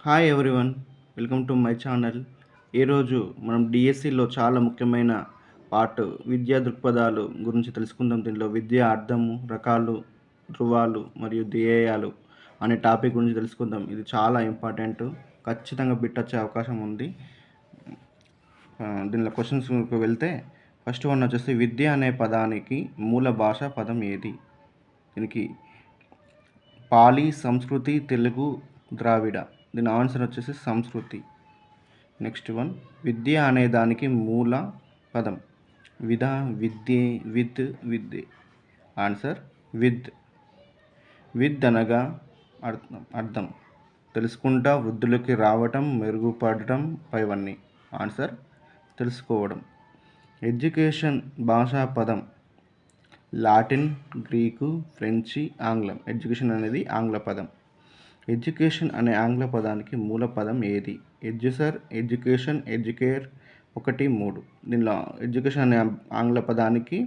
Hi everyone, welcome to my channel. ఈరోజు మనం డిఎస్సిలో చాలా ముఖ్యమైన పార్ట్ విద్యా దృక్పథాలు గురించి తెలుసుకుందాం. దీనిలో విద్య అర్థము, రకాలు, ధృవాలు మరియు ధ్యేయాలు అనే టాపిక్ గురించి తెలుసుకుందాం. ఇది చాలా ఇంపార్టెంట్, ఖచ్చితంగా బిట్ వచ్చే అవకాశం ఉంది. దీనిలో క్వశ్చన్స్కి వెళ్తే ఫస్ట్ వన్ వచ్చేసి విద్య అనే పదానికి మూల భాషా పదం ఏది? దీనికి పాలి, సంస్కృతి, తెలుగు, ద్రావిడ. దీని ఆన్సర్ వచ్చేసి సంస్కృతి. నెక్స్ట్ వన్, విద్య అనే దానికి మూల పదం విధ, విద్యే, విద్య. ఆన్సర్ విద్. విద్ అనగా అర్థం తెలుసుకుంటా, వృద్ధులకి రావటం, మెరుగుపడటం పైవన్నీ. ఆన్సర్ తెలుసుకోవడం. ఎడ్యుకేషన్ భాషా పదం లాటిన్, గ్రీకు, ఫ్రెంచి, ఆంగ్లం. ఎడ్యుకేషన్ అనేది ఆంగ్ల పదం. ఎడ్యుకేషన్ అనే ఆంగ్ల పదానికి మూల పదం ఏది? ఎడ్యుసర్, ఎడ్యుకేషన్, ఎడ్యుకేర్ 1, 3. దీనిలో ఎడ్యుకేషన్ అనే ఆంగ్ల పదానికి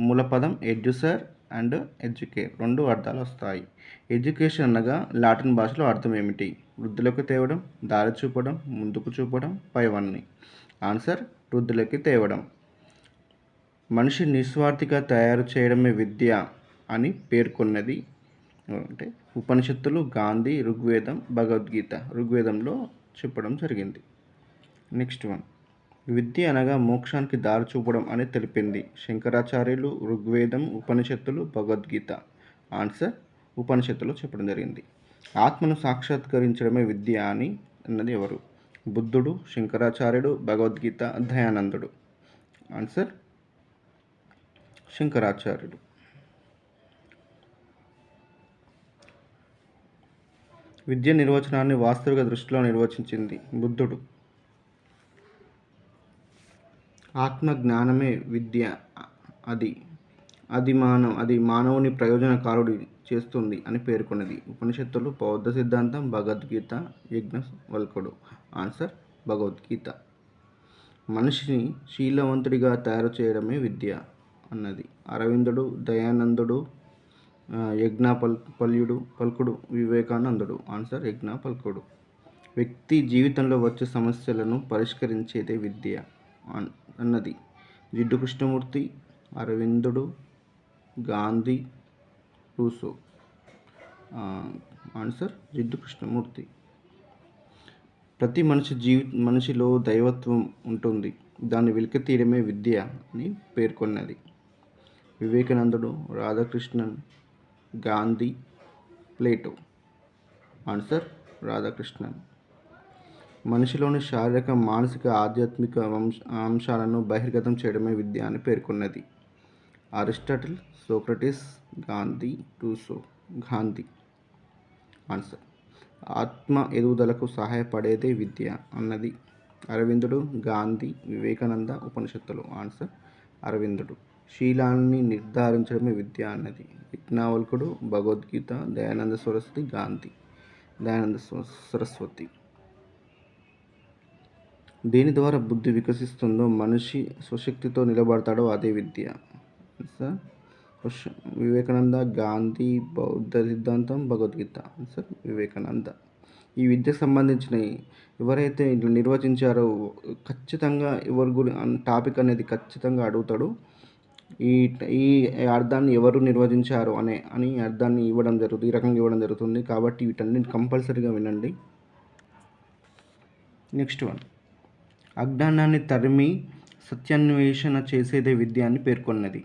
మూల పదం ఎడ్యుసర్ అండ్ ఎడ్యుకేర్, 2 అర్థాలు వస్తాయి. ఎడ్యుకేషన్ అనగా లాటిన్ భాషలో అర్థం ఏమిటి? వృద్ధులకు తేవడం, దారి చూపడం, ముందుకు చూపడం పైవన్నీ. ఆన్సర్ వృద్ధులకి తేవడం. మనిషి నిస్వార్థిగా తయారు చేయడమే విద్య అని పేర్కొన్నది అంటే ఉపనిషత్తులు, గాంధీ, ఋగ్వేదం, భగవద్గీత. ఋగ్వేదంలో చెప్పడం జరిగింది. నెక్స్ట్ వన్, విద్య అనగా మోక్షానికి దారి చూపడం అని తెలిపింది. శంకరాచార్యులు, ఋగ్వేదం, ఉపనిషత్తులు, భగవద్గీత. ఆన్సర్ ఉపనిషత్తులో చెప్పడం జరిగింది. ఆత్మను సాక్షాత్కరించడమే విద్య అని అన్నది ఎవరు? బుద్ధుడు, శంకరాచార్యుడు, భగవద్గీత, దయానందుడు. ఆన్సర్ శంకరాచార్యుడు. విద్య నిర్వచనాన్ని వాస్తవిక దృష్టిలో నిర్వచించింది బుద్ధుడు. ఆత్మ జ్ఞానమే విద్య, అది మానవుని ప్రయోజనకారుడి చేస్తుంది అని పేర్కొన్నది. ఉపనిషత్తులు, బౌద్ధ సిద్ధాంతం, భగవద్గీత, యజ్ఞవల్కుడు. ఆన్సర్ భగవద్గీత. మనిషిని శీలవంతుడిగా తయారు చేయడమే విద్య అన్నది అరవిందుడు, దయానందుడు, పల్కుడు, వివేకానందుడు. ఆన్సర్ యజ్ఞపల్కుడు. వ్యక్తి జీవితంలో వచ్చే సమస్యలను పరిష్కరించేదే విద్య అన్నది జిడ్డు కృష్ణమూర్తి, అరవిందుడు, గాంధీ, రూసో. ఆన్సర్ జిడ్డు కృష్ణమూర్తి. ప్రతి మనిషిలో దైవత్వం ఉంటుంది, దాన్ని వెలికితీయడమే విద్య అని పేర్కొన్నది వివేకానందుడు, రాధాకృష్ణన్, గాంధీ, ప్లేటో. ఆన్సర్ రాధాకృష్ణన్. మనిషిలోని శారీరక, మానసిక, ఆధ్యాత్మిక అంశాలను బహిర్గతం చేయడమే విద్య అని పేర్కొన్నది Aristotle, Socrates, Gandhi, Russo. Gandhi. Answer ఆత్మ ఎదుగుదలకు సహాయపడేదే విద్య అన్నది అరవిందుడు, గాంధీ, వివేకానంద, ఉపనిషత్తులు. ఆన్సర్ అరవిందుడు. శీలాన్ని నిర్ధారించడమే విద్య అన్నది యజ్ఞవల్కుడు, భగవద్గీత, దయానంద సరస్వతి, గాంధీ. దయానంద సరస్వతి. దేని ద్వారా బుద్ధి వికసిస్తుందో, మనిషి స్వశక్తితో నిలబడతాడో అదే విద్య. ఆన్సర్ వివేకానంద, గాంధీ, బౌద్ధ సిద్ధాంతం, భగవద్గీత. ఆన్సర్ వివేకానంద. ఈ విద్యకు సంబంధించిన ఎవరైతే ఇట్లా నిర్వచించారో ఖచ్చితంగా టాపిక్ అనేది ఖచ్చితంగా అడుగుతాడు. ఈ అర్థాన్ని ఎవరు నిర్వచించారు అని అర్థాన్ని ఇవ్వడం జరుగుతుంది, ఈ రకంగా ఇవ్వడం జరుగుతుంది. కాబట్టి వీటన్నిటిని కంపల్సరీగా వినండి. నెక్స్ట్ వన్, అజ్ఞానాన్ని తరిమి సత్యాన్వేషణ చేసేదే విద్య అని పేర్కొన్నది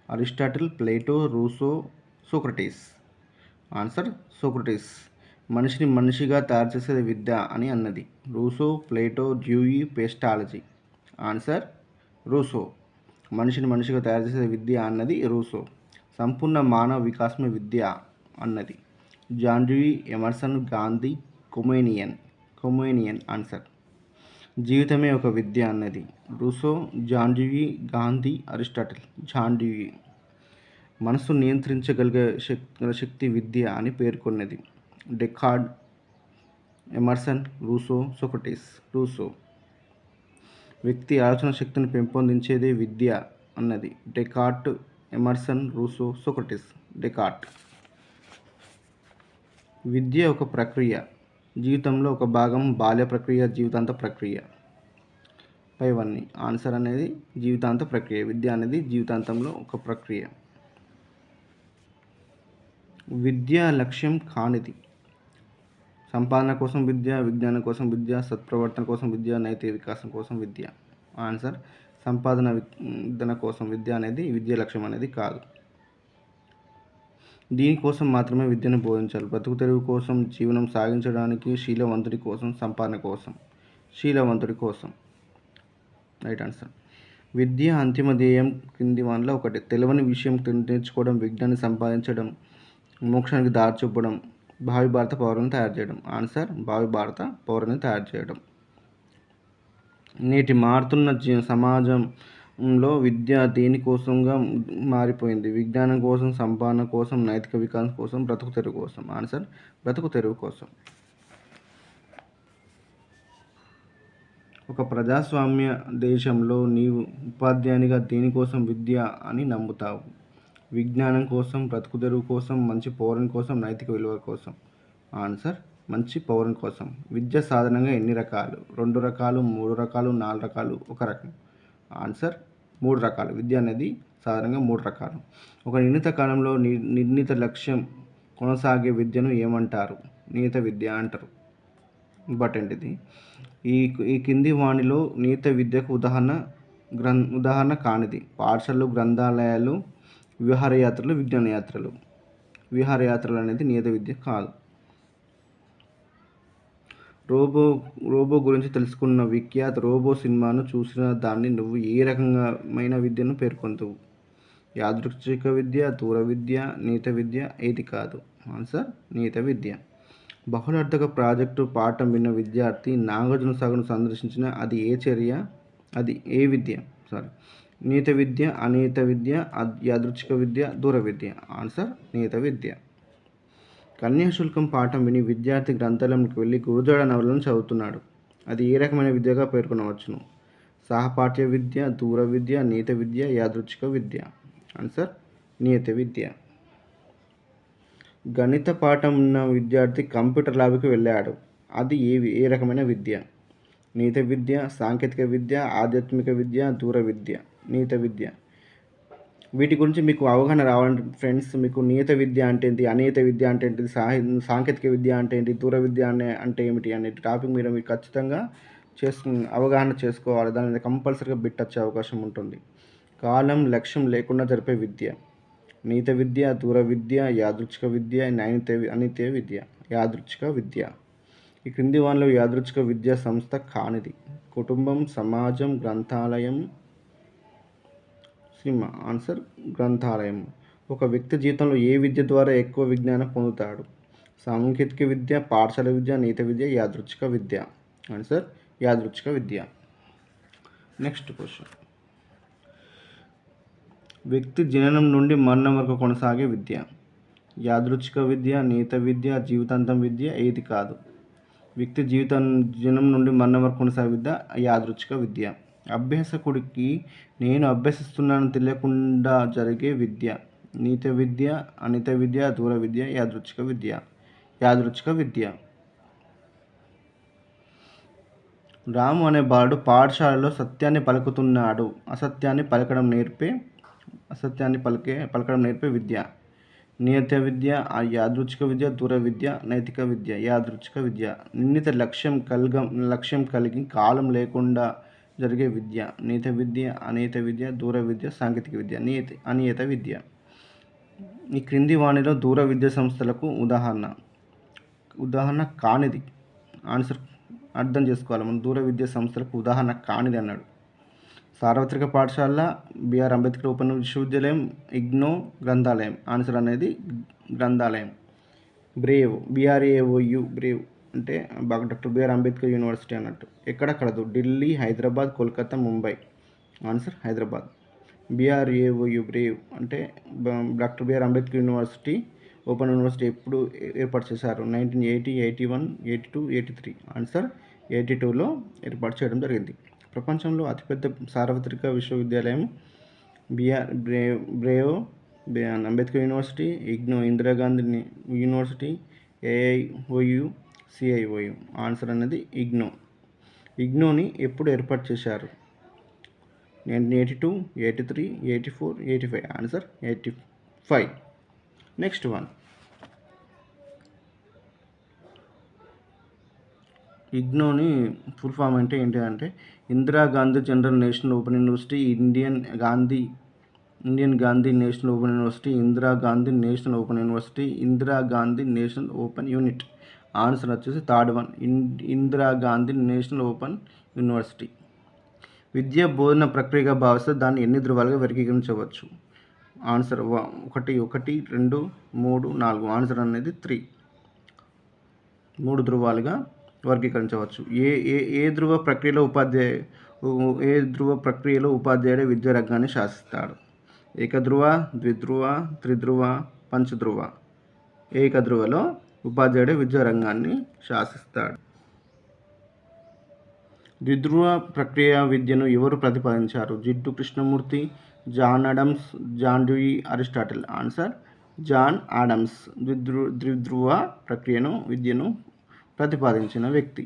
Aristotle, Plato, Rousseau, Socrates. Answer Socrates. మనిషిని మనిషిగా తయారు చేసేది విద్య అని అన్నది Rousseau, Plato, Dewey, Pestalozzi. Answer Rousseau. మనిషిని మనిషిగా తయారు చేసే విద్య అన్నది రూసో. సంపూర్ణ మానవ వికాసమే విద్య అన్నది John Dewey, Emerson, Gandhi, Comenius. Answer జీవితమే ఒక విద్య అన్నది Rousseau, John Dewey, Gandhi, Aristotle. John Dewey. మనసు నియంత్రించగలిగే శక్తి విద్య అని పేర్కొన్నది Descartes, Emerson, Rousseau, Socrates. Rousseau. వ్యక్తి ఆలోచన శక్తిని పెంపొందించేదే విద్య అన్నది Descartes, Emerson, Rousseau, Socrates. Descartes. విద్య ఒక ప్రక్రియ, జీవితంలో ఒక భాగం బాల్య ప్రక్రియ జీవితాంత ప్రక్రియ. పైవన్నీ ఆన్సర్ అనేది జీవితాంత ప్రక్రియ. విద్య అనేది జీవితాంతంలో ఒక ప్రక్రియ. విద్య లక్ష్యం కానిది. సంపాదన కోసం విద్య, విజ్ఞానం కోసం విద్య, సత్ప్రవర్తన కోసం విద్య, నైతిక వికాసం కోసం విద్య. ఆన్సర్ సంపాదన కోసం విద్య అనేది విద్య లక్ష్యం అనేది కాదు. దీనికోసం మాత్రమే విద్యను బోధించాలి. బ్రతుకు తెరువు కోసం, జీవనం సాగించడానికి, శీలవంతుడి కోసం, సంపాదన కోసం. శీలవంతుడి కోసం రైట్ ఆన్సర్. విద్య అంతిమ ధ్యేయం కింది వానిలో ఒకటి. తెలియని విషయం నేర్చుకోవడం, విజ్ఞాన్ని సంపాదించడం, మోక్షానికి దారి చూపడం, భావి భారత పౌరులను తయారు చేయడం. ఆన్సర్ భావి భారత పౌరుని తయారు చేయడం. నేటి మారుతున్న సమాజంలో విద్య దేనికోసంగా మారిపోయింది? విజ్ఞానం కోసం, సంపాదన కోసం, నైతిక వికాసం కోసం, బ్రతుకు తెరువు కోసం. ఆన్సర్ బ్రతుకు తెరువు కోసం. ఒక ప్రజాస్వామ్య దేశంలో నీవు ఉపాధ్యాయునిగా దేనికోసం విద్య అని నమ్ముతావు? విజ్ఞానం కోసం, బ్రతుకు తెరువు కోసం, మంచి పౌరుని కోసం, నైతిక విలువల కోసం. ఆన్సర్ మంచి పౌరుని కోసం. విద్య సాధారణంగా ఎన్ని రకాలు? 2 రకాలు, 3 రకాలు, 4 రకాలు, 1 రకం. ఆన్సర్ 3 రకాలు. విద్య అనేది సాధారణంగా 3 రకాలు. ఒక నిర్ణీత కాలంలో నిర్ణీత లక్ష్యం కొనసాగే విద్యను ఏమంటారు? నియత విద్య అంటారు. ఇంపార్టెంట్ ఇది. ఈ కింది వానిలో నియత విద్యకు ఉదాహరణ కానిది? పాఠశాలలు, గ్రంథాలయాలు, విహారయాత్రలు, విజ్ఞాన యాత్రలు. విహారయాత్రలు అనేది నియత విద్య కాదు. రోబో గురించి తెలుసుకున్న విఖ్యాత రోబో సినిమాను చూసిన దాన్ని నువ్వు ఏ రకమైన విద్యను పేర్కొంటావు? యాదృచ్ఛిక విద్య, దూర విద్య, నియత విద్య, ఏది కాదు? ఆన్సర్ నియత విద్య. బహుళార్థక ప్రాజెక్టు పాఠం విన్న విద్యార్థి నాగార్జున సాగర్ను సందర్శించిన అది ఏ చర్య? అది ఏ విద్య? నియత విద్య, అనియత విద్య, యాదృచ్ఛిక విద్య, దూర విద్య. ఆన్సర్ నియత విద్య. కన్యాశుల్కం పాఠం విని విద్యార్థి గ్రంథాలయంకి వెళ్ళి గురజాడ నవలను చదువుతున్నాడు. అది ఏ రకమైన విద్యగా పేర్కొనవచ్చును? సహపాఠ్య విద్య, దూర విద్య, నియత విద్య, యాదృచ్ఛిక విద్య. ఆన్సర్ నియత విద్య. గణిత పాఠం ఉన్న విద్యార్థి కంప్యూటర్ ల్యాబ్కి వెళ్ళాడు. అది ఏ రకమైన విద్య? నియత విద్య, సాంకేతిక విద్య, ఆధ్యాత్మిక విద్య, దూర విద్య. నియత విద్య. వీటి గురించి మీకు అవగాహన రావాలంటే ఫ్రెండ్స్, మీకు నియత విద్య అంటే ఏంటి, అనియత విద్య అంటే ఏంటి, సాంకేతిక విద్య అంటే ఏంటి, దూర విద్య అంటే ఏమిటి అనే టాపిక్ మీరు ఖచ్చితంగా అవగాహన చేసుకోవాలి. దాని మీద కంపల్సరీగా బిట్ వచ్చే అవకాశం ఉంటుంది. కాలం, లక్ష్యం లేకుండా జరిపే విద్య. నియత విద్య, దూర విద్య, యాదృచ్ఛిక విద్య, అనియత విద్య. యాదృచ్ఛిక విద్య. ఈ క్రింది వానిలో యాదృచ్ఛిక విద్యా సంస్థ కానిది? కుటుంబం, సమాజం, గ్రంథాలయం, సినిమా. ఆన్సర్ గ్రంథాలయం. ఒక వ్యక్తి జీవితంలో ఏ విద్య ద్వారా ఎక్కువ విజ్ఞానం పొందుతాడు? సాంకేతిక విద్య, పాఠశాల విద్య, నియత విద్య, యాదృచ్ఛిక విద్య. ఆన్సర్ యాదృచ్ఛిక విద్య. Next question. వ్యక్తి జననం నుండి మరణం వరకు కొనసాగే విద్య. యాదృచ్ఛిక విద్య, నియత విద్య, జీవితాంతం విద్య, ఏది కాదు? వ్యక్తి జనం నుండి మరణం వరకు కొనసాగే విద్య యాదృచ్ఛిక విద్య. అభ్యాసకుడికి నేను అభ్యసిస్తున్నానని తెలియకుండా జరిగే విద్య. నియత విద్య, అనియత విద్య, దూర విద్య, యాదృచ్ఛిక విద్య. యాదృచ్ఛిక విద్య. రాము అనే బాలుడు పాఠశాలలో సత్యాన్ని పలుకుతున్నాడు. అసత్యాన్ని పలకడం నేర్పే విద్య. నియత విద్య, యాదృచ్ఛిక విద్య, దూర విద్య, నైతిక విద్య. యాదృచ్ఛిక విద్య. నిర్ణీత లక్ష్యం కలిగి కాలం లేకుండా జరిగే విద్య. నియత విద్య, అనియత విద్య, దూర విద్య, సాంకేతిక విద్య. అనియత విద్య. ఈ క్రింది వానిలో దూర విద్యా సంస్థలకు ఉదాహరణ కానిది? ఆన్సర్ అర్థం చేసుకోవాలి మనం. దూర విద్యా సంస్థలకు ఉదాహరణ కానిది అన్నాడు. సార్వత్రిక పాఠశాల, బిఆర్ అంబేద్కర్ ఓపెన్ విశ్వవిద్యాలయం, ఇగ్నో, గ్రంథాలయం. ఆన్సర్ అనేది గ్రంథాలయం. బ్రేవ్, BRAVO, బ్రేవ్ అంటే డాక్టర్ బిఆర్ అంబేద్కర్ యూనివర్సిటీ అన్నట్టు. ఎక్కడ కలదు? Delhi, Hyderabad, Kolkata, Mumbai. Answer Hyderabad. BRAVO brave అంటే doctor B R Ambedkar university open university ఎప్పుడు ఏర్పాటు చేశారు? 1980, 81, 82, 83. ఆన్సర్ 82లో ఏర్పాటు చేయడం జరిగింది. ప్రపంచంలో అతిపెద్ద సార్వత్రిక విశ్వవిద్యాలయం Brave Ambedkar university, IGNOU Indira Gandhi university, AIOU CIOU. Answer అనేది ఇగ్నో. ఇగ్నోని ఎప్పుడు ఏర్పాటు చేశారు? 1982, 83, 84, 85. ఆన్సర్ 85. Next one. ఇగ్నోని ఫుల్ ఫామ్ అంటే ఏంటి అంటే Indira Gandhi general national open university, Indian Gandhi national open university, Indira Gandhi national open university, Indira Gandhi national open unit. Answer వచ్చేసి third one, Indira Gandhi national open university. విద్యా బోధన ప్రక్రియగా భావిస్తే దాన్ని ఎన్ని ధృవాలుగా వర్గీకరించవచ్చు? ఆన్సర్ 1, 2, 3, 4. ఆన్సర్ అనేది 3. 3 ధృవాలుగా వర్గీకరించవచ్చు. ఏ ధృవ ప్రక్రియలో ఉపాధ్యాయుడు విద్యా రంగాన్ని శాసిస్తాడు? ఏకధ్రువ, ద్విధ్రువ, త్రిధ్రువ, పంచధ్రువ. ఏకధ్రువలో ఉపాధ్యాయుడు విద్యా రంగాన్ని శాసిస్తాడు. ద్విధ్రువ ప్రక్రియ విద్యను ఎవరు ప్రతిపాదించారు? Jiddu Krishnamurti, John Adams, John Dewey, Aristotle. Answer John Adams. ద్విధ్రువ విద్యను ప్రతిపాదించిన వ్యక్తి.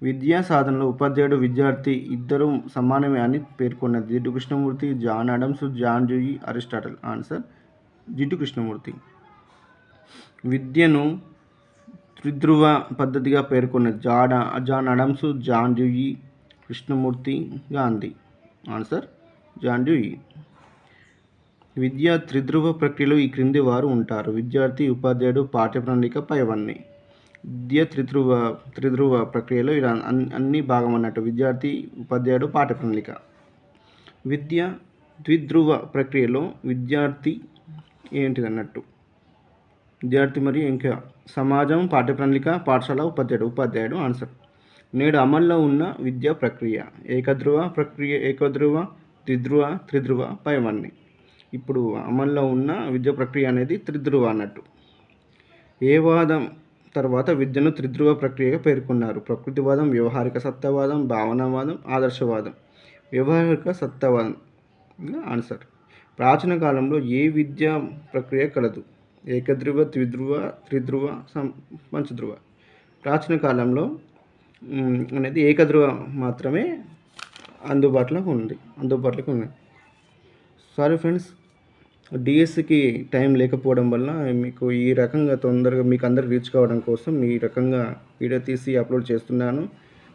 విద్యా సాధనలో ఉపాధ్యాయుడు విద్యార్థి ఇద్దరు సమానమే అని పేర్కొన్నది? Jiddu Krishnamurti, John Adams, John Dewey, Aristotle. Answer Jiddu Krishnamurti. విద్యను త్రిధ్రువ పద్ధతిగా పేర్కొన్నది? John Adams, John Dewey, Krishnamurti, Gandhi. Answer John Dewey. విద్యా త్రిధ్రువ ప్రక్రియలో ఈ క్రింది వారు ఉంటారు? విద్యార్థి, ఉపాధ్యాయుడు, పాఠ్య ప్రణాళిక, పైవన్నీ. విద్య త్రిధ్రువ ప్రక్రియలో ఇలా అన్ని భాగం అన్నట్టు. విద్యార్థి, ఉపాధ్యాయుడు, పాఠ్య ప్రణాళిక. విద్య ద్విధ్రువ ప్రక్రియలో విద్యార్థి ఏంటిది అన్నట్టు? విద్యార్థి మరియు ఇంకా సమాజం, పాఠ్య ప్రణాళిక, పాఠశాల, ఉపాధ్యాయుడు. ఆన్సర్. నేడు అమల్లో ఉన్న విద్యా ప్రక్రియ ఏకధ్రువ ప్రక్రియ, ద్విధ్రువ, త్రిధ్రువ, పైవన్నీ. ఇప్పుడు అమల్లో ఉన్న విద్యా ప్రక్రియ అనేది త్రిధ్రువ అన్నట్టు. ఏ వాదం తర్వాత విద్యను త్రిధ్రువ ప్రక్రియగా పేర్కొన్నారు? ప్రకృతివాదం, వ్యవహారిక సత్యవాదం, భావనావాదం, ఆదర్శవాదం. వ్యవహారిక సత్యవాదం. ఆన్సర్. ప్రాచీన కాలంలో ఏ విద్యా ప్రక్రియ కలదు? ఏకధ్రువ, ద్విధ్రువ, త్రిధ్రువ, పంచధ్రువ. ప్రాచీన కాలంలో అనేది ఏకధ్రువ మాత్రమే అందుబాటులోకి ఉంది. సారీ ఫ్రెండ్స్, డిఎస్సికి టైం లేకపోవడం వల్ల మీకు ఈ రకంగా తొందరగా మీకు అందరికి రీచ్ కావడం కోసం ఈ రకంగా వీడియో తీసి అప్లోడ్ చేస్తున్నాను.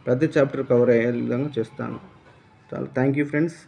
ప్రతి చాప్టర్ కవర్ అయ్యే విధంగా చేస్తాను. చాలా థ్యాంక్ యూ ఫ్రెండ్స్.